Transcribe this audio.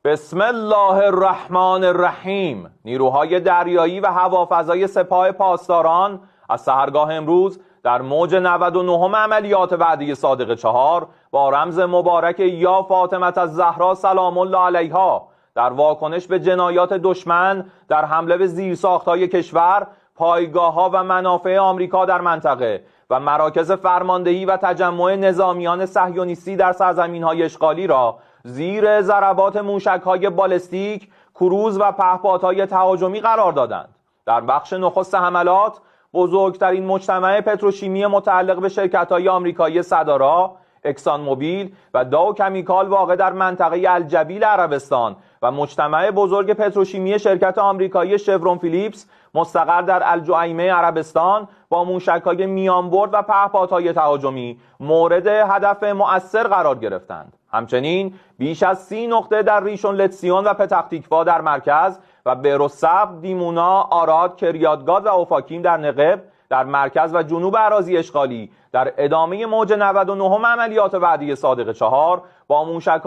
بسم الله الرحمن الرحیم. نیروهای دریایی و هوافضای سپاه پاسداران از سحرگاه امروز در موج 99 عملیات وعده صادق 4 با رمز مبارک یا فاطمه الزهرا سلام الله علیها در واکنش به جنایات دشمن در حمله به زیرساخت‌های کشور، پایگاه‌ها و منافع آمریکا در منطقه و مراکز فرماندهی و تجمع نظامیان صهیونیستی در سرزمین‌های اشغالی را زیر ضربات موشک‌های بالستیک، کروز و پهپادهای تهاجمی قرار دادند. در بخش نخست حملات، بزرگترین مجتمع پتروشیمی متعلق به شرکت‌های آمریکایی سدارا، اکسان موبیل و داو کمیکال واقع در منطقه الجبیل عربستان و مجتمع بزرگ پتروشیمی شرکت آمریکایی شورون فیلیپس مستقر در الجعیمه عربستان با موشک‌های میانبرد و پهپادهای تهاجمی مورد هدف مؤثر قرار گرفتند. همچنین بیش از 30 نقطه در ریشون لتسیون و پتختیکوا در مرکز و بیروسب، دیمونا، آراد، کریاتگاد و اوفاکیم در نقب در مرکز و جنوب اراضی اشغالی در ادامه موج 99 عملیات وعده صادق 4 با موشک